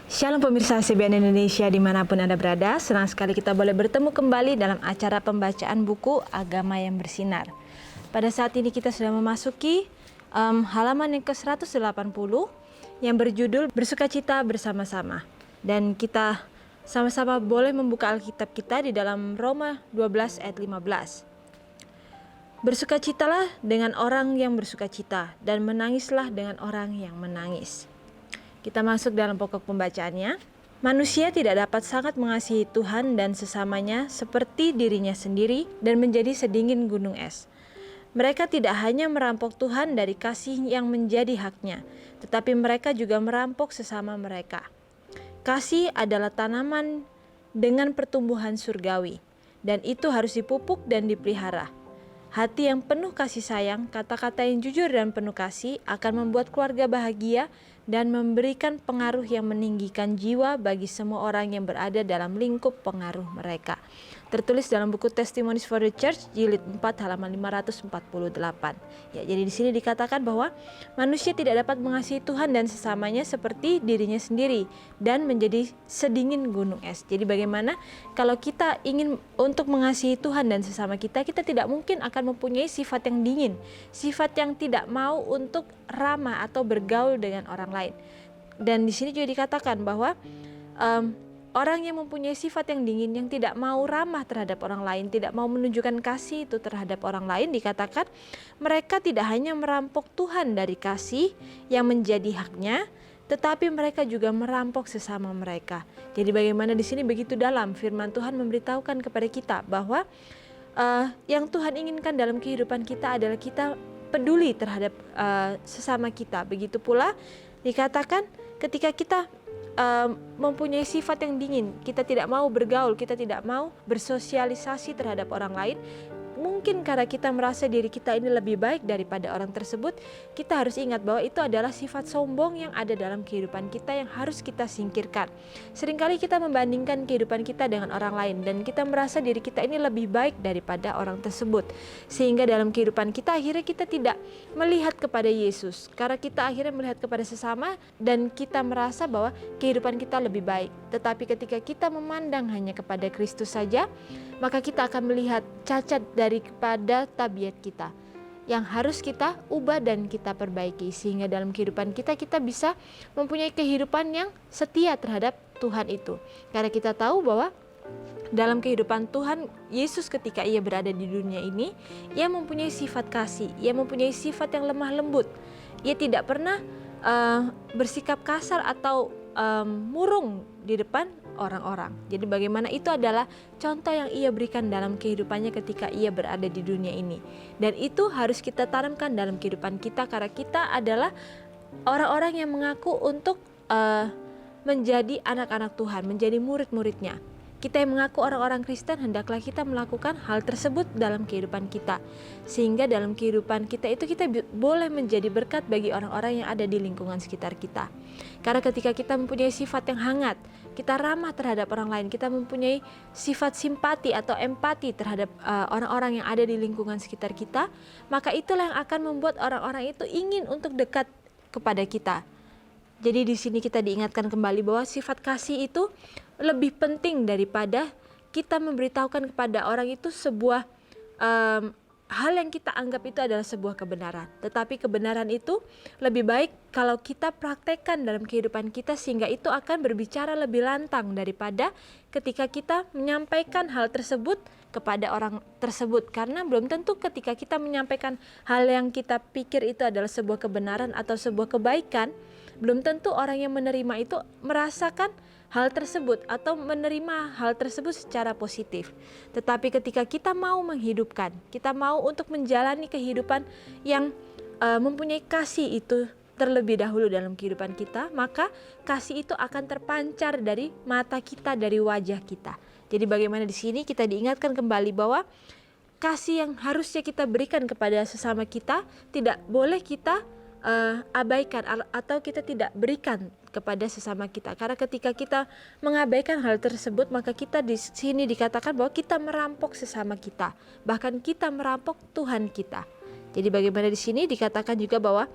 Shalom pemirsa CBN Indonesia dimanapun Anda berada, senang sekali kita boleh bertemu kembali dalam acara pembacaan buku Agama yang Bersinar. Pada saat ini kita sudah memasuki halaman yang ke-180 yang berjudul Bersukacita Bersama-sama. Dan kita sama-sama boleh membuka Alkitab kita di dalam Roma 12 ayat 15. Bersukacitalah dengan orang yang bersukacita dan menangislah dengan orang yang menangis. Kita masuk dalam pokok pembacaannya. Manusia tidak dapat sangat mengasihi Tuhan dan sesamanya seperti dirinya sendiri dan menjadi sedingin gunung es. Mereka tidak hanya merampok Tuhan dari kasih yang menjadi haknya, tetapi mereka juga merampok sesama mereka. Kasih adalah tanaman dengan pertumbuhan surgawi, dan itu harus dipupuk dan dipelihara. Hati yang penuh kasih sayang, kata-kata yang jujur dan penuh kasih akan membuat keluarga bahagia dan memberikan pengaruh yang meninggikan jiwa bagi semua orang yang berada dalam lingkup pengaruh mereka. Tertulis dalam buku Testimonies for the Church jilid 4 halaman 548. Ya, jadi di sini dikatakan bahwa manusia tidak dapat mengasihi Tuhan dan sesamanya seperti dirinya sendiri dan menjadi sedingin gunung es. Jadi bagaimana kalau kita ingin untuk mengasihi Tuhan dan sesama kita, kita tidak mungkin akan mempunyai sifat yang dingin, sifat yang tidak mau untuk ramah atau bergaul dengan orang lain. Dan di sini juga dikatakan bahwa orang yang mempunyai sifat yang dingin, yang tidak mau ramah terhadap orang lain, tidak mau menunjukkan kasih itu terhadap orang lain, dikatakan mereka tidak hanya merampok Tuhan dari kasih yang menjadi haknya, tetapi mereka juga merampok sesama mereka. Jadi bagaimana di sini begitu dalam firman Tuhan memberitahukan kepada kita bahwa yang Tuhan inginkan dalam kehidupan kita adalah kita peduli terhadap sesama kita. Begitu pula dikatakan ketika kita mempunyai sifat yang dingin, kita tidak mau bergaul, kita tidak mau bersosialisasi terhadap orang lain. Mungkin karena kita merasa diri kita ini lebih baik daripada orang tersebut, kita harus ingat bahwa itu adalah sifat sombong yang ada dalam kehidupan kita yang harus kita singkirkan. Seringkali kita membandingkan kehidupan kita dengan orang lain dan kita merasa diri kita ini lebih baik daripada orang tersebut. Sehingga dalam kehidupan kita akhirnya kita tidak melihat kepada Yesus, karena kita akhirnya melihat kepada sesama dan kita merasa bahwa kehidupan kita lebih baik. Tetapi ketika kita memandang hanya kepada Kristus saja, maka kita akan melihat cacat daripada tabiat kita yang harus kita ubah dan kita perbaiki, sehingga dalam kehidupan kita bisa mempunyai kehidupan yang setia terhadap Tuhan itu. Karena kita tahu bahwa dalam kehidupan Tuhan Yesus ketika ia berada di dunia ini, ia mempunyai sifat kasih, ia mempunyai sifat yang lemah lembut. Ia tidak pernah bersikap kasar atau murung di depan orang-orang. Jadi bagaimana itu adalah contoh yang ia berikan dalam kehidupannya ketika ia berada di dunia ini. Dan itu harus kita tanamkan dalam kehidupan kita, karena kita adalah orang-orang yang mengaku untuk menjadi anak-anak Tuhan, menjadi murid-muridnya. Kita yang mengaku orang-orang Kristen, hendaklah kita melakukan hal tersebut dalam kehidupan kita. Sehingga dalam kehidupan kita itu kita boleh menjadi berkat bagi orang-orang yang ada di lingkungan sekitar kita. Karena ketika kita mempunyai sifat yang hangat, kita ramah terhadap orang lain, kita mempunyai sifat simpati atau empati terhadap orang-orang yang ada di lingkungan sekitar kita, maka itulah yang akan membuat orang-orang itu ingin untuk dekat kepada kita. Jadi di sini kita diingatkan kembali bahwa sifat kasih itu lebih penting daripada kita memberitahukan kepada orang itu sebuah hal yang kita anggap itu adalah sebuah kebenaran. Tetapi kebenaran itu lebih baik kalau kita praktekkan dalam kehidupan kita, sehingga itu akan berbicara lebih lantang daripada ketika kita menyampaikan hal tersebut kepada orang tersebut. Karena belum tentu ketika kita menyampaikan hal yang kita pikir itu adalah sebuah kebenaran atau sebuah kebaikan, belum tentu orang yang menerima itu merasakan hal tersebut atau menerima hal tersebut secara positif. Tetapi ketika kita mau menghidupkan, kita mau untuk menjalani kehidupan yang mempunyai kasih itu terlebih dahulu dalam kehidupan kita, maka kasih itu akan terpancar dari mata kita, dari wajah kita. Jadi bagaimana di sini kita diingatkan kembali bahwa kasih yang harusnya kita berikan kepada sesama kita tidak boleh kita abaikan atau kita tidak berikan kepada sesama kita. Karena ketika kita mengabaikan hal tersebut, maka kita di sini dikatakan bahwa kita merampok sesama kita, bahkan kita merampok Tuhan kita. Jadi bagaimana di sini dikatakan juga bahwa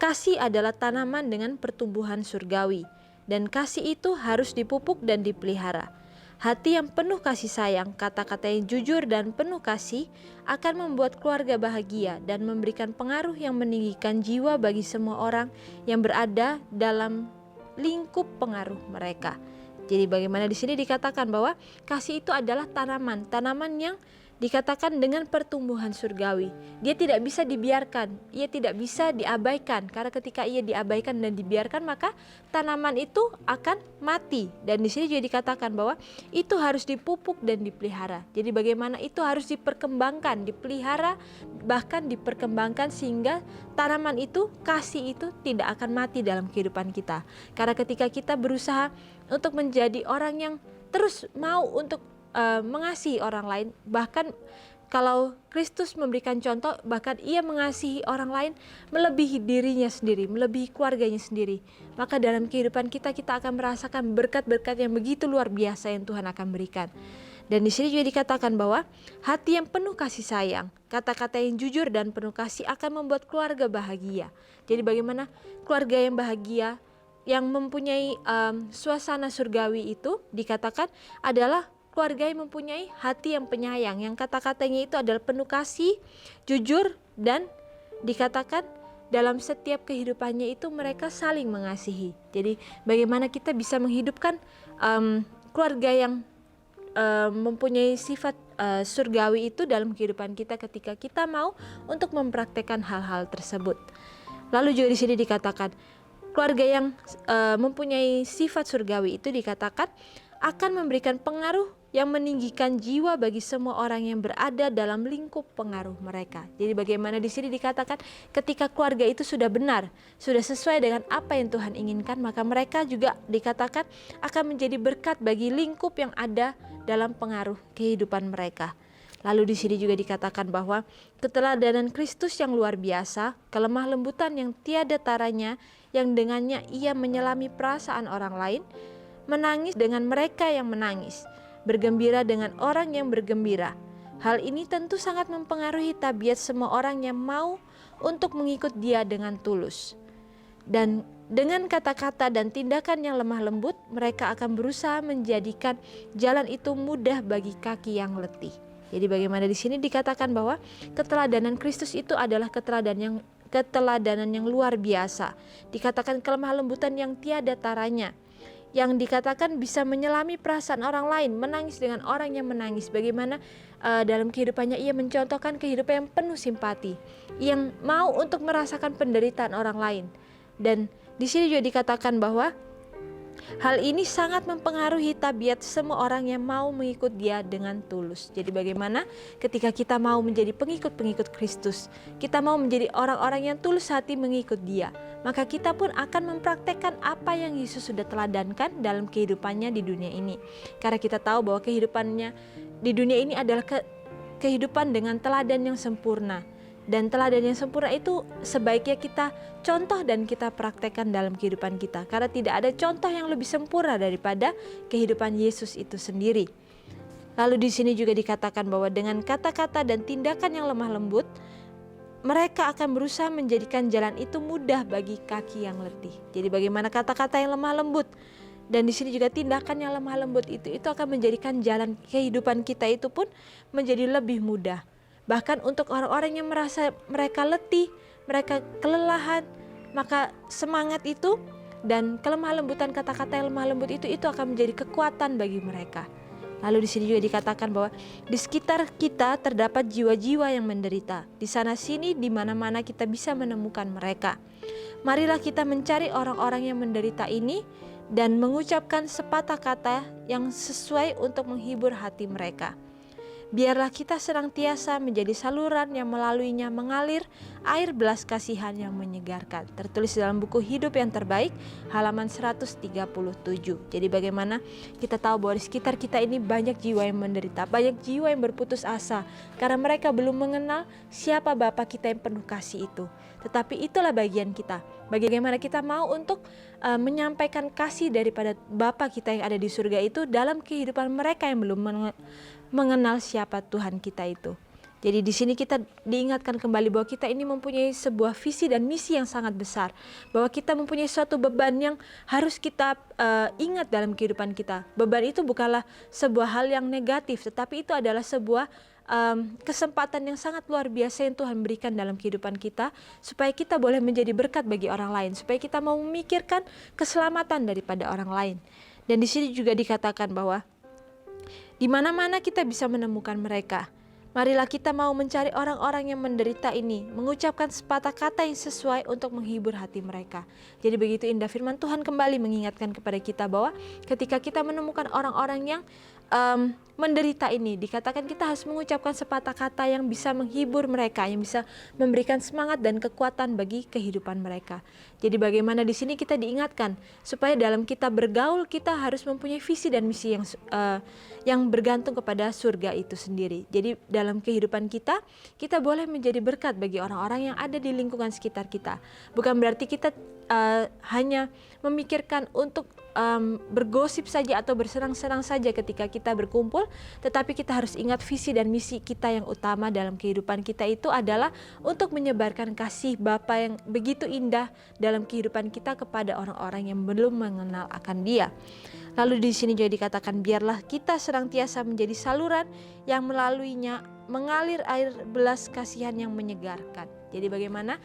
kasih adalah tanaman dengan pertumbuhan surgawi, dan kasih itu harus dipupuk dan dipelihara. Hati yang penuh kasih sayang, kata-kata yang jujur dan penuh kasih akan membuat keluarga bahagia dan memberikan pengaruh yang meninggikan jiwa bagi semua orang yang berada dalam lingkup pengaruh mereka. Jadi bagaimana di sini dikatakan bahwa kasih itu adalah tanaman yang dikatakan dengan pertumbuhan surgawi. Dia tidak bisa dibiarkan, ia tidak bisa diabaikan, karena ketika ia diabaikan dan dibiarkan maka tanaman itu akan mati. Dan di sini juga dikatakan bahwa itu harus dipupuk dan dipelihara. Jadi bagaimana itu harus diperkembangkan, dipelihara, bahkan diperkembangkan sehingga tanaman itu, kasih itu tidak akan mati dalam kehidupan kita. Karena ketika kita berusaha untuk menjadi orang yang terus mau untuk mengasihi orang lain, bahkan kalau Kristus memberikan contoh, bahkan ia mengasihi orang lain melebihi dirinya sendiri, melebihi keluarganya sendiri, maka dalam kehidupan kita akan merasakan berkat-berkat yang begitu luar biasa yang Tuhan akan berikan. Dan di sini juga dikatakan bahwa hati yang penuh kasih sayang, kata-kata yang jujur dan penuh kasih akan membuat keluarga bahagia. Jadi bagaimana keluarga yang bahagia, yang mempunyai suasana surgawi itu dikatakan adalah keluarga yang mempunyai hati yang penyayang, yang kata-katanya itu adalah penuh kasih, jujur, dan dikatakan dalam setiap kehidupannya itu mereka saling mengasihi. Jadi bagaimana kita bisa menghidupkan keluarga yang mempunyai sifat surgawi itu dalam kehidupan kita ketika kita mau untuk mempraktekkan hal-hal tersebut. Lalu juga di sini dikatakan keluarga yang mempunyai sifat surgawi itu dikatakan akan memberikan pengaruh yang meninggikan jiwa bagi semua orang yang berada dalam lingkup pengaruh mereka. Jadi bagaimana di sini dikatakan ketika keluarga itu sudah benar, sudah sesuai dengan apa yang Tuhan inginkan, maka mereka juga dikatakan akan menjadi berkat bagi lingkup yang ada dalam pengaruh kehidupan mereka. Lalu di sini juga dikatakan bahwa keteladanan Kristus yang luar biasa, kelemah lembutan yang tiada taranya, yang dengannya ia menyelami perasaan orang lain, menangis dengan mereka yang menangis, bergembira dengan orang yang bergembira. Hal ini tentu sangat mempengaruhi tabiat semua orang yang mau untuk mengikut Dia dengan tulus. Dan dengan kata-kata dan tindakan yang lemah lembut, mereka akan berusaha menjadikan jalan itu mudah bagi kaki yang letih. Jadi bagaimana di sini dikatakan bahwa keteladanan Kristus itu adalah keteladanan yang luar biasa. Dikatakan kelemah lembutan yang tiada taranya, yang dikatakan bisa menyelami perasaan orang lain, menangis dengan orang yang menangis. Bagaimana dalam kehidupannya ia mencontohkan kehidupan yang penuh simpati, yang mau untuk merasakan penderitaan orang lain. Dan di sini juga dikatakan bahwa hal ini sangat mempengaruhi tabiat semua orang yang mau mengikut Dia dengan tulus. Jadi bagaimana ketika kita mau menjadi pengikut-pengikut Kristus, kita mau menjadi orang-orang yang tulus hati mengikut Dia, maka kita pun akan mempraktekkan apa yang Yesus sudah teladankan dalam kehidupannya di dunia ini. Karena kita tahu bahwa kehidupannya di dunia ini adalah kehidupan dengan teladan yang sempurna. Dan teladan yang sempurna itu sebaiknya kita contoh dan kita praktekkan dalam kehidupan kita. Karena tidak ada contoh yang lebih sempurna daripada kehidupan Yesus itu sendiri. Lalu di sini juga dikatakan bahwa dengan kata-kata dan tindakan yang lemah lembut, mereka akan berusaha menjadikan jalan itu mudah bagi kaki yang letih. Jadi bagaimana kata-kata yang lemah lembut dan di sini juga tindakan yang lemah lembut itu akan menjadikan jalan kehidupan kita itu pun menjadi lebih mudah. Bahkan untuk orang-orang yang merasa mereka letih, mereka kelelahan, maka semangat itu dan kelemah lembutan kata-kata yang lemah lembut itu akan menjadi kekuatan bagi mereka. Lalu di sini juga dikatakan bahwa di sekitar kita terdapat jiwa-jiwa yang menderita. Di sana sini di mana-mana kita bisa menemukan mereka. Marilah kita mencari orang-orang yang menderita ini dan mengucapkan sepatah kata yang sesuai untuk menghibur hati mereka. Biarlah kita senantiasa menjadi saluran yang melaluinya mengalir air belas kasihan yang menyegarkan. Tertulis dalam buku Hidup yang Terbaik halaman 137. Jadi bagaimana kita tahu bahwa di sekitar kita ini banyak jiwa yang menderita, banyak jiwa yang berputus asa karena mereka belum mengenal siapa Bapa kita yang penuh kasih itu. Tetapi itulah bagian kita. Bagaimana kita mau untuk menyampaikan kasih daripada Bapa kita yang ada di surga itu dalam kehidupan mereka yang belum mengenal siapa Tuhan kita itu. Jadi di sini kita diingatkan kembali bahwa kita ini mempunyai sebuah visi dan misi yang sangat besar. Bahwa kita mempunyai suatu beban yang harus kita ingat dalam kehidupan kita. Beban itu bukanlah sebuah hal yang negatif, tetapi itu adalah sebuah kesempatan yang sangat luar biasa yang Tuhan berikan dalam kehidupan kita, supaya kita boleh menjadi berkat bagi orang lain, supaya kita mau memikirkan keselamatan daripada orang lain. Dan di sini juga dikatakan bahwa di mana-mana kita bisa menemukan mereka. Marilah kita mau mencari orang-orang yang menderita ini, mengucapkan sepatah kata yang sesuai untuk menghibur hati mereka. Jadi begitu indah firman Tuhan kembali mengingatkan kepada kita bahwa ketika kita menemukan orang-orang yang menderita ini, dikatakan kita harus mengucapkan sepatah kata yang bisa menghibur mereka, yang bisa memberikan semangat dan kekuatan bagi kehidupan mereka. Jadi bagaimana di sini kita diingatkan supaya dalam kita bergaul kita harus mempunyai visi dan misi yang bergantung kepada surga itu sendiri. Jadi dalam kehidupan kita boleh menjadi berkat bagi orang-orang yang ada di lingkungan sekitar kita. Bukan berarti kita hanya memikirkan untuk bergosip saja atau bersenang-senang saja ketika kita berkumpul, tetapi kita harus ingat visi dan misi kita yang utama dalam kehidupan kita itu adalah untuk menyebarkan kasih Bapa yang begitu indah dalam kehidupan kita kepada orang-orang yang belum mengenal akan Dia. Lalu di sini juga dikatakan biarlah kita senantiasa menjadi saluran yang melaluinya mengalir air belas kasihan yang menyegarkan. Jadi bagaimana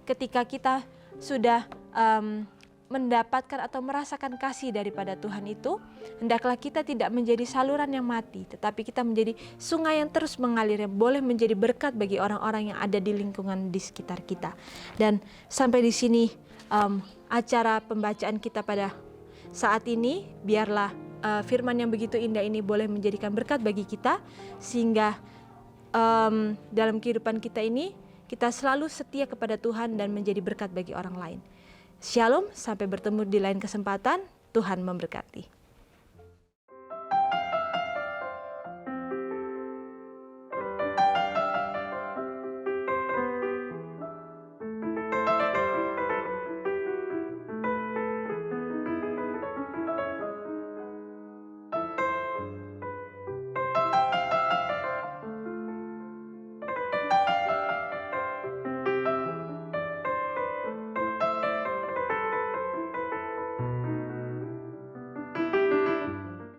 ketika kita sudah mendapatkan atau merasakan kasih daripada Tuhan itu, hendaklah kita tidak menjadi saluran yang mati, tetapi kita menjadi sungai yang terus mengalir, yang boleh menjadi berkat bagi orang-orang yang ada di lingkungan di sekitar kita. Dan sampai di sini acara pembacaan kita pada saat ini, biarlah firman yang begitu indah ini boleh menjadikan berkat bagi kita, sehingga dalam kehidupan kita ini kita selalu setia kepada Tuhan dan menjadi berkat bagi orang lain. Shalom, sampai bertemu di lain kesempatan. Tuhan memberkati.